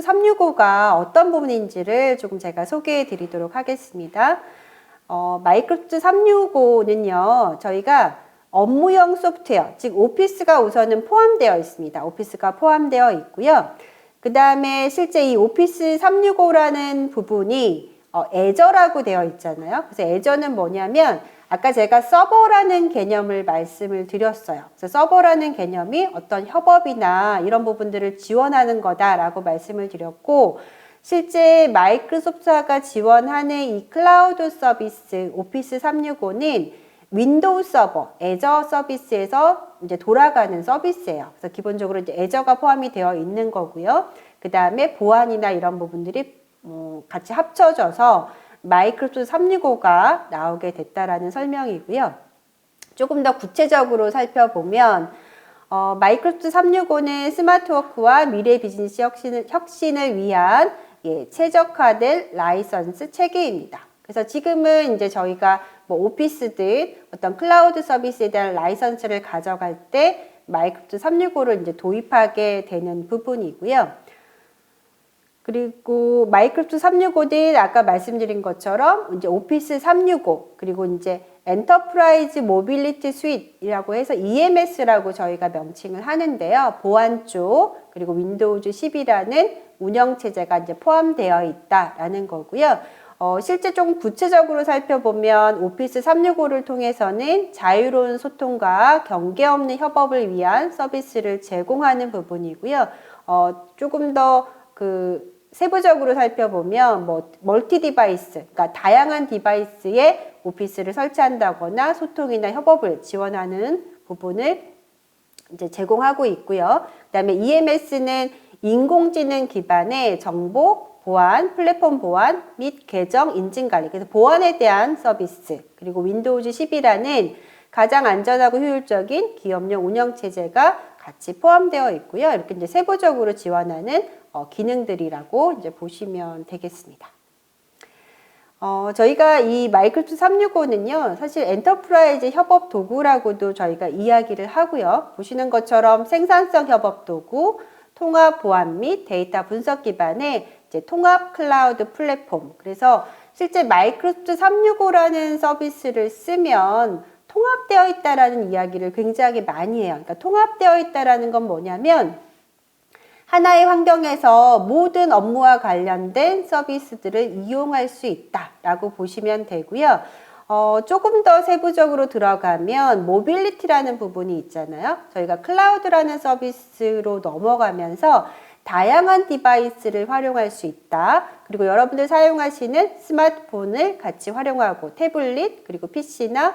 마이크로소프트 365가 어떤 부분인지를 조금 제가 소개해 드리도록 하겠습니다. 마이크로소프트 365는요, 저희가 업무용 소프트웨어, 즉 오피스가 우선은 포함되어 있습니다. 오피스가 포함되어 있고요. 그 다음에 실제 이 오피스 365라는 부분이 애저라고 되어 있잖아요. 그래서 애저는 뭐냐면 아까 제가 서버라는 개념을 말씀을 드렸어요. 그래서 서버라는 개념이 어떤 협업이나 이런 부분들을 지원하는 거다라고 말씀을 드렸고, 실제 마이크로소프트가 지원하는 이 클라우드 서비스 오피스 365는 윈도우 서버, 애저 서비스에서 이제 돌아가는 서비스예요. 그래서 기본적으로 이제 애저가 포함이 되어 있는 거고요. 그 다음에 보안이나 이런 부분들이 같이 합쳐져서 마이크로소프트 365가 나오게 됐다라는 설명이고요. 조금 더 구체적으로 살펴보면 마이크로소프트 365는 스마트워크와 미래 비즈니스 혁신을 위한 최적화된 라이선스 체계입니다. 그래서 지금은 이제 저희가 뭐 오피스든 어떤 클라우드 서비스에 대한 라이선스를 가져갈 때 마이크로소프트 365를 이제 도입하게 되는 부분이고요. 그리고 마이크로소프트 365는 아까 말씀드린 것처럼 이제 오피스 365 그리고 이제 엔터프라이즈 모빌리티 스윗이라고 해서 EMS라고 저희가 명칭을 하는데요. 보안 쪽 그리고 윈도우즈 10이라는 운영 체제가 이제 포함되어 있다라는 거고요. 실제 좀 구체적으로 살펴보면 오피스 365를 통해서는 자유로운 소통과 경계 없는 협업을 위한 서비스를 제공하는 부분이고요. 조금 더 세부적으로 살펴보면 멀티 디바이스, 그러니까 다양한 디바이스에 오피스를 설치한다거나 소통이나 협업을 지원하는 부분을 이제 제공하고 있고요. 그다음에 EMS는 인공지능 기반의 정보 보안, 플랫폼 보안 및 계정 인증 관리, 그래서 보안에 대한 서비스, 그리고 윈도우즈 10이라는 가장 안전하고 효율적인 기업용 운영 체제가 같이 포함되어 있고요. 이렇게 이제 세부적으로 지원하는 기능들이라고 이제 보시면 되겠습니다. 저희가 이 마이크로소프트 365는요, 사실 엔터프라이즈 협업 도구라고도 저희가 이야기를 하고요. 보시는 것처럼 생산성 협업 도구, 통합 보안 및 데이터 분석 기반의 이제 통합 클라우드 플랫폼. 그래서 실제 마이크로소프트 365라는 서비스를 쓰면 통합되어 있다라는 이야기를 굉장히 많이 해요. 그러니까 통합되어 있다라는 건 뭐냐면 하나의 환경에서 모든 업무와 관련된 서비스들을 이용할 수 있다라고 보시면 되고요. 조금 더 세부적으로 들어가면 모빌리티라는 부분이 있잖아요. 저희가 클라우드라는 서비스로 넘어가면서 다양한 디바이스를 활용할 수 있다. 그리고 여러분들 사용하시는 스마트폰을 같이 활용하고 태블릿 그리고 PC나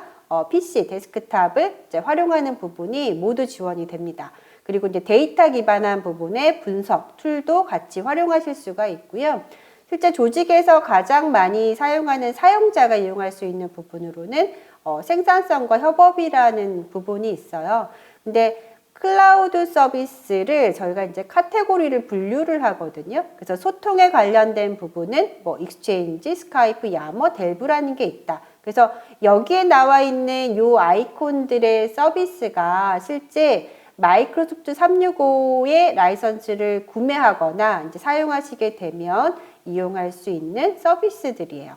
PC 데스크탑을 이제 활용하는 부분이 모두 지원이 됩니다. 그리고 이제 데이터 기반한 부분의 분석 툴도 같이 활용하실 수가 있고요. 실제 조직에서 가장 많이 사용하는 사용자가 이용할 수 있는 부분으로는 생산성과 협업이라는 부분이 있어요. 근데 클라우드 서비스를 저희가 이제 카테고리를 분류를 하거든요. 그래서 소통에 관련된 부분은 뭐 익스체인지, 스카이프, 야머, 델브라는 게 있다. 그래서 여기에 나와 있는 요 아이콘들의 서비스가 실제 마이크로소프트 365의 라이선스를 구매하거나 이제 사용하시게 되면 이용할 수 있는 서비스들이에요.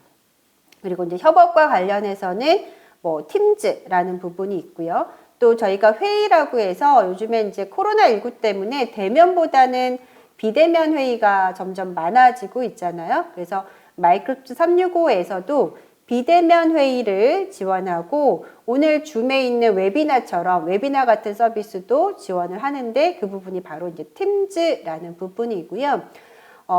그리고 이제 협업과 관련해서는 뭐 팀즈라는 부분이 있고요. 또 저희가 회의라고 해서 요즘에 이제 코로나19 때문에 대면보다는 비대면 회의가 점점 많아지고 있잖아요. 그래서 마이크로소프트 365에서도 비대면 회의를 지원하고 오늘 줌에 있는 웨비나처럼 웨비나 같은 서비스도 지원을 하는데 그 부분이 바로 이제 팀즈라는 부분이고요.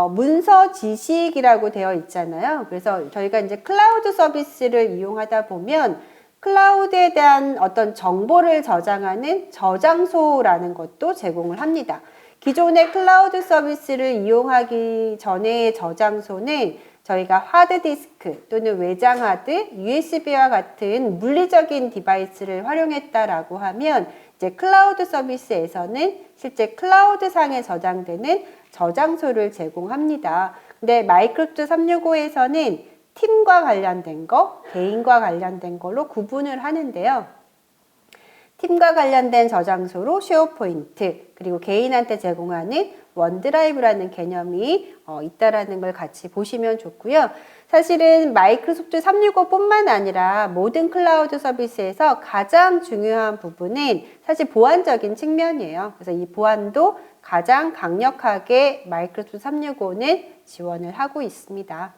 문서 지식이라고 되어 있잖아요. 그래서 저희가 이제 클라우드 서비스를 이용하다 보면 클라우드에 대한 어떤 정보를 저장하는 저장소라는 것도 제공을 합니다. 기존의 클라우드 서비스를 이용하기 전의 저장소는 저희가 하드디스크 또는 외장하드, USB와 같은 물리적인 디바이스를 활용했다라고 하면 이제 클라우드 서비스에서는 실제 클라우드상에 저장되는 저장소를 제공합니다. 근데 마이크로소프트 365에서는 팀과 관련된 거, 개인과 관련된 걸로 구분을 하는데요. 팀과 관련된 저장소로 쉐어포인트, 그리고 개인한테 제공하는 원드라이브라는 개념이 있다라는 걸 같이 보시면 좋고요. 사실은 마이크로소프트 365뿐만 아니라 모든 클라우드 서비스에서 가장 중요한 부분은 사실 보안적인 측면이에요. 그래서 이 보안도 가장 강력하게 마이크로소프트 365는 지원을 하고 있습니다.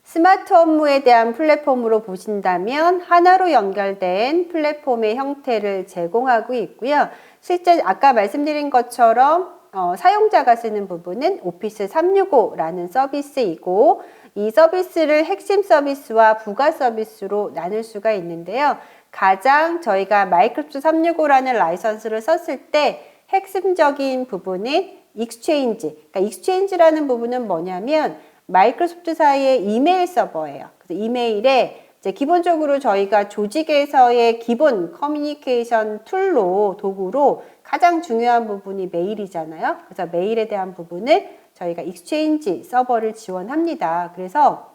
스마트 업무에 대한 플랫폼으로 보신다면 하나로 연결된 플랫폼의 형태를 제공하고 있고요. 실제 아까 말씀드린 것처럼 사용자가 쓰는 부분은 오피스 365라는 서비스이고, 이 서비스를 핵심 서비스와 부가 서비스로 나눌 수가 있는데요. 가장 저희가 마이크로소프트 365라는 라이선스를 썼을 때 핵심적인 부분은 익스체인지. 그러니까 익스체인지라는 부분은 뭐냐면 마이크로소프트사의 이메일 서버예요. 그래서 이메일에 이제 기본적으로 저희가 조직에서의 기본 커뮤니케이션 툴로, 도구로 가장 중요한 부분이 메일이잖아요. 그래서 메일에 대한 부분을 저희가 익스체인지 서버를 지원합니다. 그래서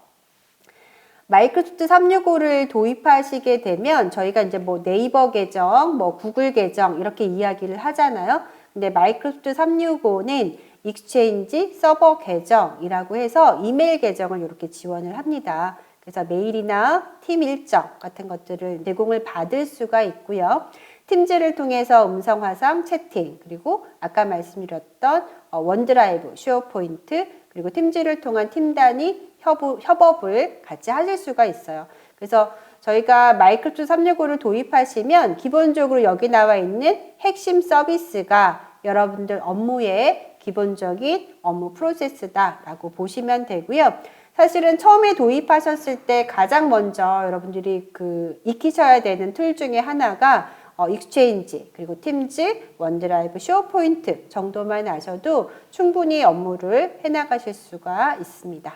마이크로소프트 365를 도입하시게 되면 저희가 이제 뭐 네이버 계정, 뭐 구글 계정 이렇게 이야기를 하잖아요. 근데 마이크로소프트 365는 익스체인지 서버 계정이라고 해서 이메일 계정을 이렇게 지원을 합니다. 그래서 메일이나 팀 일정 같은 것들을 제공을 받을 수가 있고요. 팀즈를 통해서 음성 화상, 채팅, 그리고 아까 말씀드렸던 원드라이브, 쉐어포인트, 그리고 팀즈를 통한 팀 단위 협업을 같이 하실 수가 있어요. 그래서 저희가 마이크로소프트 365를 도입하시면 기본적으로 여기 나와 있는 핵심 서비스가 여러분들 업무의 기본적인 업무 프로세스다라고 보시면 되고요. 사실은 처음에 도입하셨을 때 가장 먼저 여러분들이 익히셔야 되는 툴 중에 하나가 익스체인지, 그리고 팀즈, 원드라이브, 쉐어포인트 정도만 아셔도 충분히 업무를 해나가실 수가 있습니다.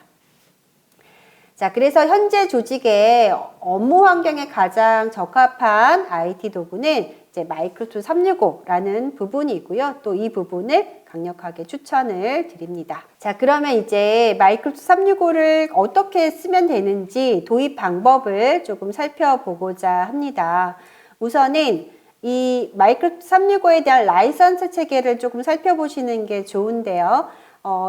자, 그래서 현재 조직의 업무 환경에 가장 적합한 IT 도구는 이제 마이크로소프트 365라는 부분이고요. 또 이 부분을 강력하게 추천을 드립니다. 자, 그러면 이제 마이크로소프트 365를 어떻게 쓰면 되는지 도입 방법을 조금 살펴보고자 합니다. 우선은 이 마이크로소프트 365에 대한 라이선스 체계를 조금 살펴보시는 게 좋은데요.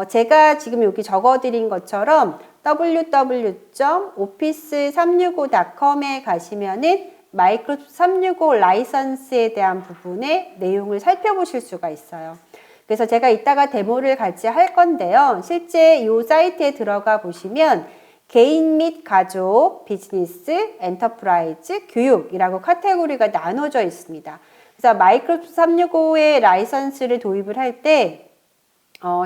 제가 지금 여기 적어드린 것처럼 www.office365.com에 가시면은 마이크로소프트 365 라이선스에 대한 부분의 내용을 살펴보실 수가 있어요. 그래서 제가 이따가 데모를 같이 할 건데요. 실제 이 사이트에 들어가 보시면 개인 및 가족, 비즈니스, 엔터프라이즈, 교육이라고 카테고리가 나눠져 있습니다. 그래서 마이크로소프트 365의 라이선스를 도입을 할 때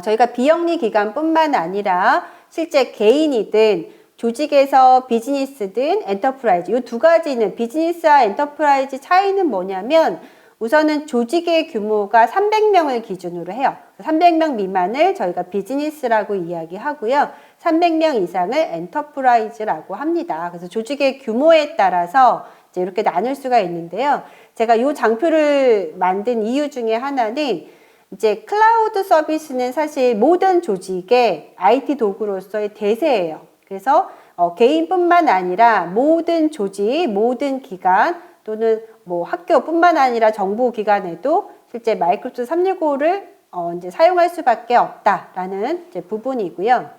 저희가 비영리 기관뿐만 아니라 실제 개인이든 조직에서 비즈니스든 엔터프라이즈 이 두 가지는 비즈니스와 엔터프라이즈 차이는 뭐냐면 우선은 조직의 규모가 300명을 기준으로 해요. 300명 미만을 저희가 비즈니스라고 이야기하고요. 300명 이상을 엔터프라이즈라고 합니다. 그래서 조직의 규모에 따라서 이제 이렇게 나눌 수가 있는데요. 제가 이 장표를 만든 이유 중에 하나는 이제 클라우드 서비스는 사실 모든 조직의 IT 도구로서의 대세예요. 그래서 개인뿐만 아니라 모든 조직, 모든 기관 또는 뭐 학교뿐만 아니라 정부 기관에도 실제 마이크로소프트 365를 이제 사용할 수밖에 없다라는 이제 부분이고요.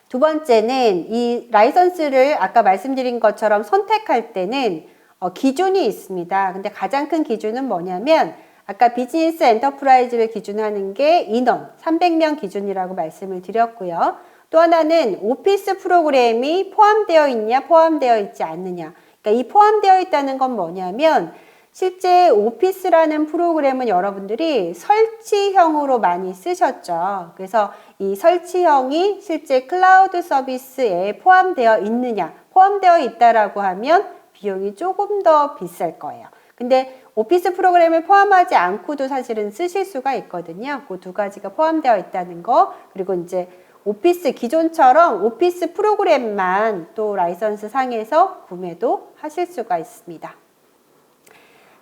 두 번째는 이 라이선스를 아까 말씀드린 것처럼 선택할 때는 기준이 있습니다. 근데 가장 큰 기준은 뭐냐면 아까 비즈니스 엔터프라이즈를 기준하는 게 인원 300명 기준이라고 말씀을 드렸고요. 또 하나는 오피스 프로그램이 포함되어 있냐 포함되어 있지 않느냐. 그러니까 이 포함되어 있다는 건 뭐냐면 실제 오피스라는 프로그램은 여러분들이 설치형으로 많이 쓰셨죠. 그래서 이 설치형이 실제 클라우드 서비스에 포함되어 있느냐 포함되어 있다라고 하면 비용이 조금 더 비쌀 거예요. 근데 오피스 프로그램을 포함하지 않고도 사실은 쓰실 수가 있거든요. 그 두 가지가 포함되어 있다는 거, 그리고 이제 오피스 기존처럼 오피스 프로그램만 또 라이선스 상에서 구매도 하실 수가 있습니다.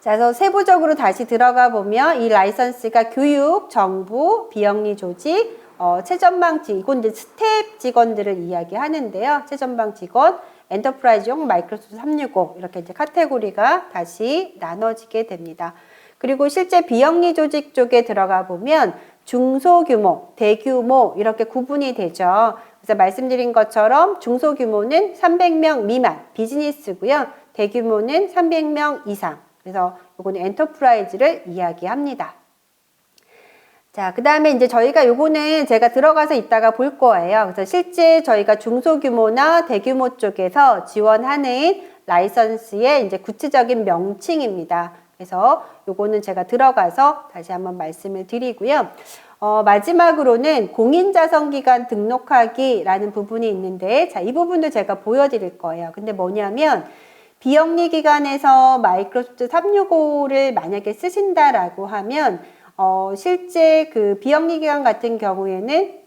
자, 그래서 세부적으로 다시 들어가 보면 이 라이선스가 교육, 정부, 비영리 조직, 최전방 이건 이제 스텝 직원들을 이야기하는데요. 최전방 직원, 엔터프라이즈용 마이크로소프트 365 이렇게 이제 카테고리가 다시 나눠지게 됩니다. 그리고 실제 비영리 조직 쪽에 들어가 보면 중소규모, 대규모 이렇게 구분이 되죠. 그래서 말씀드린 것처럼 중소규모는 300명 미만 비즈니스고요. 대규모는 300명 이상. 그래서 요거는 엔터프라이즈를 이야기합니다. 자, 그 다음에 이제 저희가 요거는 제가 들어가서 이따가 볼 거예요. 그래서 실제 저희가 중소규모나 대규모 쪽에서 지원하는 라이선스의 이제 구체적인 명칭입니다. 그래서 요거는 제가 들어가서 다시 한번 말씀을 드리고요. 마지막으로는 공인자성기관 등록하기라는 부분이 있는데, 자, 이 부분도 제가 보여드릴 거예요. 근데 뭐냐면, 비영리기관에서 마이크로소프트 365를 만약에 쓰신다라고 하면, 실제 그 비영리기관 같은 경우에는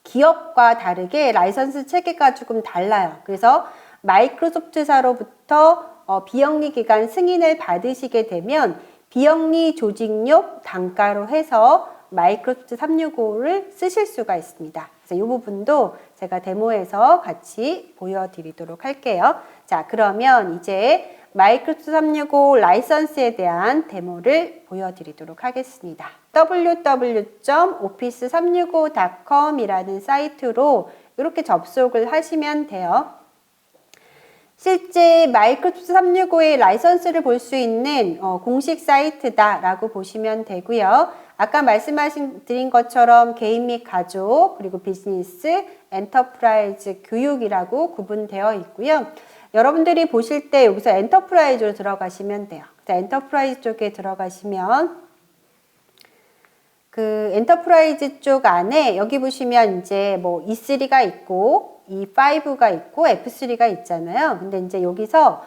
기업과 다르게 라이선스 체계가 조금 달라요. 그래서 마이크로소프트사로부터 비영리기관 승인을 받으시게 되면 비영리 조직용 단가로 해서 마이크로소프트 365를 쓰실 수가 있습니다. 그래서 이 부분도 제가 데모에서 같이 보여드리도록 할게요. 자, 그러면 이제 마이크로소프트 365 라이선스에 대한 데모를 보여드리도록 하겠습니다. www.office365.com 이라는 사이트로 이렇게 접속을 하시면 돼요. 실제 마이크로소프트 365의 라이선스를 볼 수 있는 공식 사이트다라고 보시면 되고요. 아까 말씀드린 것처럼 개인 및 가족, 그리고 비즈니스, 엔터프라이즈, 교육이라고 구분되어 있고요. 여러분들이 보실 때 여기서 엔터프라이즈로 들어가시면 돼요. 엔터프라이즈 쪽에 들어가시면 그 엔터프라이즈 쪽 안에 여기 보시면 이제 뭐 E3가 있고 E5가 있고 F3가 있잖아요. 근데 이제 여기서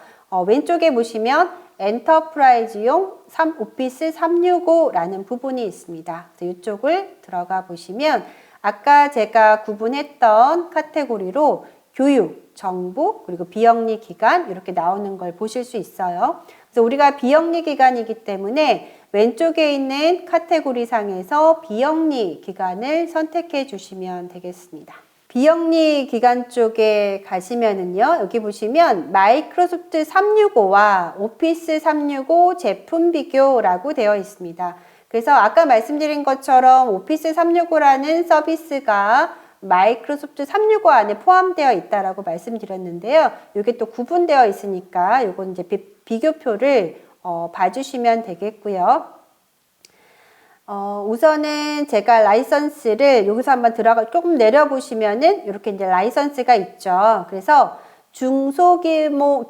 왼쪽에 보시면 엔터프라이즈용 오피스 365라는 부분이 있습니다. 그래서 이쪽을 들어가 보시면 아까 제가 구분했던 카테고리로 교육, 정부, 그리고 비영리 기관 이렇게 나오는 걸 보실 수 있어요. 그래서 우리가 비영리 기관이기 때문에 왼쪽에 있는 카테고리 상에서 비영리 기관을 선택해 주시면 되겠습니다. 비영리 기관 쪽에 가시면은요, 여기 보시면 마이크로소프트 365와 오피스 365 제품 비교라고 되어 있습니다. 그래서 아까 말씀드린 것처럼 오피스 365라는 서비스가 마이크로소프트 365 안에 포함되어 있다라고 말씀드렸는데요. 이게 또 구분되어 있으니까 이건 이제 비교표를 봐주시면 되겠고요. 우선은 제가 라이선스를 여기서 한번 조금 내려보시면은 이렇게 이제 라이선스가 있죠. 그래서 중소규모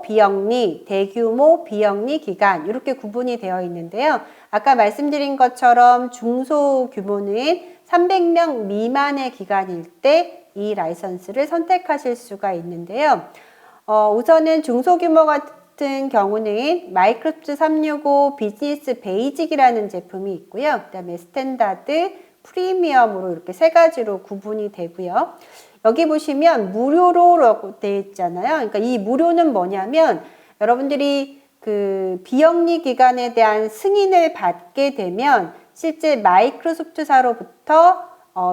비영리, 대규모 비영리 기관 이렇게 구분이 되어 있는데요. 아까 말씀드린 것처럼 중소규모는 300명 미만의 기관일 때 이 라이선스를 선택하실 수가 있는데요. 우선은 중소규모 같은 경우는 마이크로소프트 365 비즈니스 베이직이라는 제품이 있고요. 그 다음에 스탠다드, 프리미엄으로 이렇게 세 가지로 구분이 되고요. 여기 보시면 무료로 되어 있잖아요. 그러니까 이 무료는 뭐냐면 여러분들이 그 비영리 기관에 대한 승인을 받게 되면 실제 마이크로소프트사로부터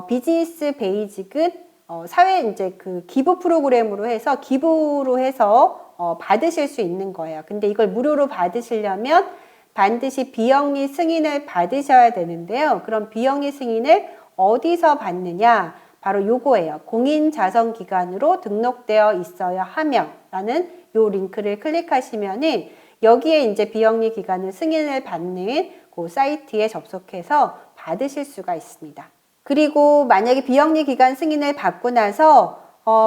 비즈니스 베이직은 사회 이제 그 기부 프로그램으로 해서 기부로 해서 받으실 수 있는 거예요. 근데 이걸 무료로 받으시려면 반드시 비영리 승인을 받으셔야 되는데요. 그럼 비영리 승인을 어디서 받느냐? 바로 요거예요. 공인자성기관으로 등록되어 있어야 하며 라는 요 링크를 클릭하시면은 여기에 이제 비영리 기관을 승인을 받는 그 사이트에 접속해서 받으실 수가 있습니다. 그리고 만약에 비영리 기관 승인을 받고 나서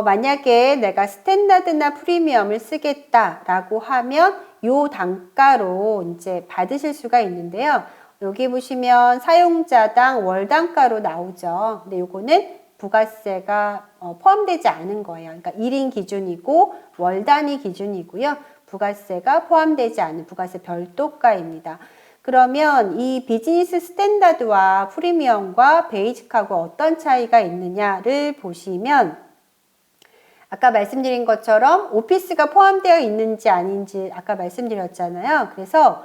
만약에 내가 스탠다드나 프리미엄을 쓰겠다라고 하면 요 단가로 이제 받으실 수가 있는데요. 여기 보시면 사용자당 월 단가로 나오죠. 근데 요거는 부가세가 포함되지 않은 거예요. 그러니까 1인 기준이고 월 단위 기준이고요. 부가세가 포함되지 않은 부가세 별도가입니다. 그러면 이 비즈니스 스탠다드와 프리미엄과 베이직하고 어떤 차이가 있느냐를 보시면 아까 말씀드린 것처럼 오피스가 포함되어 있는지 아닌지 아까 말씀드렸잖아요. 그래서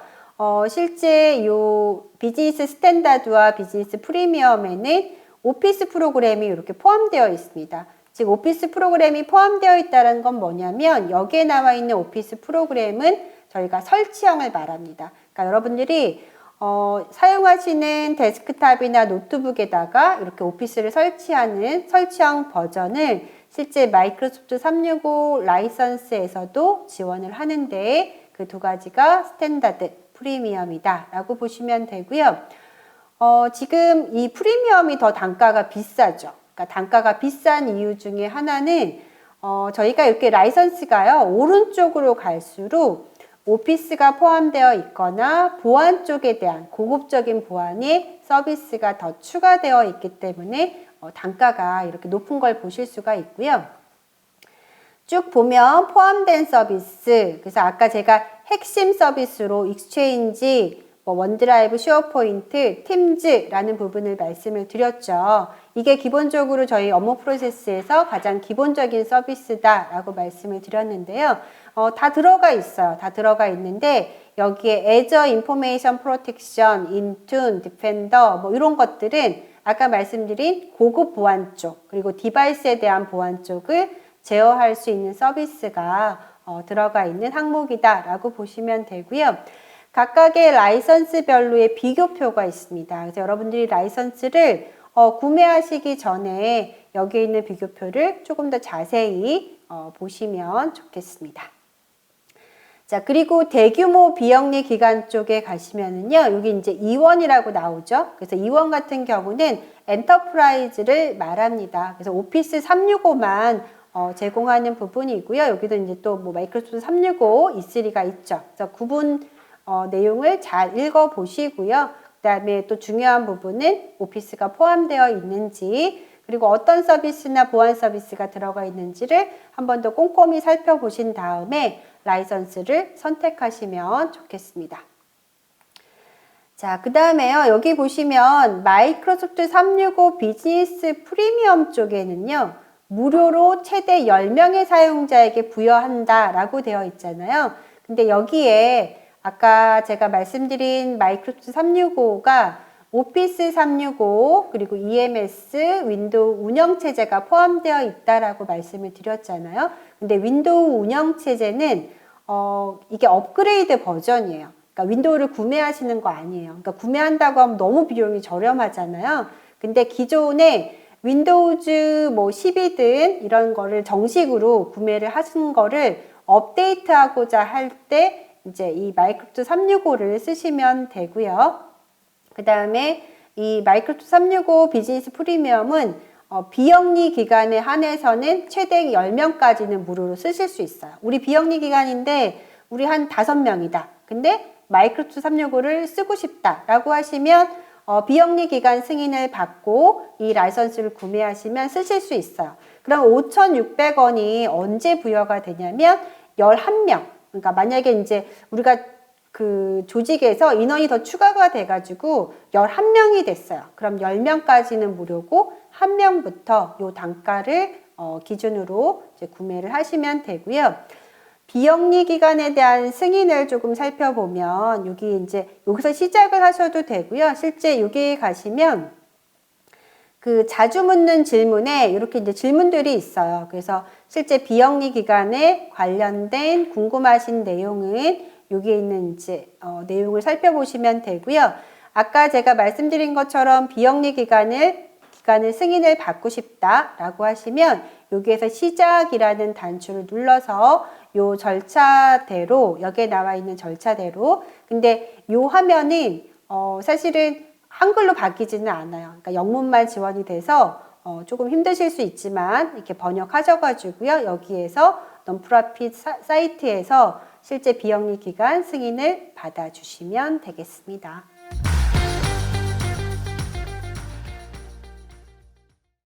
실제 요 비즈니스 스탠다드와 비즈니스 프리미엄에는 오피스 프로그램이 이렇게 포함되어 있습니다. 즉 오피스 프로그램이 포함되어 있다는 건 뭐냐면 여기에 나와 있는 오피스 프로그램은 저희가 설치형을 말합니다. 그러니까 여러분들이 사용하시는 데스크탑이나 노트북에다가 이렇게 오피스를 설치하는 설치형 버전을 실제 마이크로소프트 365 라이선스에서도 지원을 하는데 그 두 가지가 스탠다드, 프리미엄이다 라고 보시면 되고요. 지금 이 프리미엄이 더 단가가 비싸죠. 그러니까 단가가 비싼 이유 중에 하나는 저희가 이렇게 라이선스가요, 오른쪽으로 갈수록 오피스가 포함되어 있거나 보안 쪽에 대한 고급적인 보안의 서비스가 더 추가되어 있기 때문에 단가가 이렇게 높은 걸 보실 수가 있고요. 쭉 보면 포함된 서비스, 그래서 아까 제가 핵심 서비스로 익스체인지, 원드라이브, 쉐어포인트, 팀즈라는 부분을 말씀을 드렸죠. 이게 기본적으로 저희 업무 프로세스에서 가장 기본적인 서비스다라고 말씀을 드렸는데요. 다 들어가 있어요. 다 들어가 있는데 여기에 Azure Information Protection, Intune, Defender 이런 것들은 아까 말씀드린 고급 보안 쪽 그리고 디바이스에 대한 보안 쪽을 제어할 수 있는 서비스가 들어가 있는 항목이다라고 보시면 되고요. 각각의 라이선스별로의 비교표가 있습니다. 그래서 여러분들이 라이선스를 구매하시기 전에 여기에 있는 비교표를 조금 더 자세히 보시면 좋겠습니다. 자, 그리고 대규모 비영리 기관 쪽에 가시면은요, 여기 이제 E1이라고 나오죠. 그래서 E1 같은 경우는 엔터프라이즈를 말합니다. 그래서 오피스 365만 제공하는 부분이고요. 여기도 이제 또 마이크로소프트 365, E3가 있죠. 그래서 구분 내용을 잘 읽어 보시고요. 그 다음에 또 중요한 부분은 오피스가 포함되어 있는지, 그리고 어떤 서비스나 보안 서비스가 들어가 있는지를 한 번 더 꼼꼼히 살펴보신 다음에 라이선스를 선택하시면 좋겠습니다. 자, 그 다음에요. 여기 보시면 마이크로소프트 365 비즈니스 프리미엄 쪽에는요, 무료로 최대 10명의 사용자에게 부여한다라고 되어 있잖아요. 근데 여기에 아까 제가 말씀드린 마이크로소프트 365가 오피스 365 그리고 EMS 윈도우 운영체제가 포함되어 있다라고 말씀을 드렸잖아요. 근데 윈도우 운영체제는 이게 업그레이드 버전이에요. 그러니까 윈도우를 구매하시는 거 아니에요. 그러니까 구매한다고 하면 너무 비용이 저렴하잖아요. 근데 기존에 윈도우즈 10이든 이런 거를 정식으로 구매를 하신 거를 업데이트하고자 할 때 이제 이 마이크로소프트 365를 쓰시면 되고요. 그 다음에 이 마이크로소프트 365 비즈니스 프리미엄은 비영리 기간에 한해서는 최대 10명까지는 무료로 쓰실 수 있어요. 우리 비영리 기간인데 우리 한 5명이다. 근데 마이크로소프트 365를 쓰고 싶다라고 하시면 비영리 기간 승인을 받고 이 라이선스를 구매하시면 쓰실 수 있어요. 그럼 5,600원이 언제 부여가 되냐면 11명. 그러니까 만약에 이제 우리가 그 조직에서 인원이 더 추가가 돼가지고 11명이 됐어요. 그럼 10명까지는 무료고 1명부터 요 단가를 기준으로 이제 구매를 하시면 되고요. 비영리 기간에 대한 승인을 조금 살펴보면 여기 이제 여기서 시작을 하셔도 되고요. 실제 여기 가시면 그 자주 묻는 질문에 이렇게 이제 질문들이 있어요. 그래서 실제 비영리 기간에 관련된 궁금하신 내용은 여기에 있는 이제 내용을 살펴보시면 되고요. 아까 제가 말씀드린 것처럼 비영리 기간을 승인을 받고 싶다라고 하시면 여기에서 시작이라는 단추를 눌러서 요 절차대로 여기에 나와 있는 절차대로 근데 요 화면은 사실은 한글로 바뀌지는 않아요. 그러니까 영문만 지원이 돼서 조금 힘드실 수 있지만 이렇게 번역하셔가지고요. 여기에서 넌프라핏 사이트에서 실제 비영리 기간 승인을 받아주시면 되겠습니다.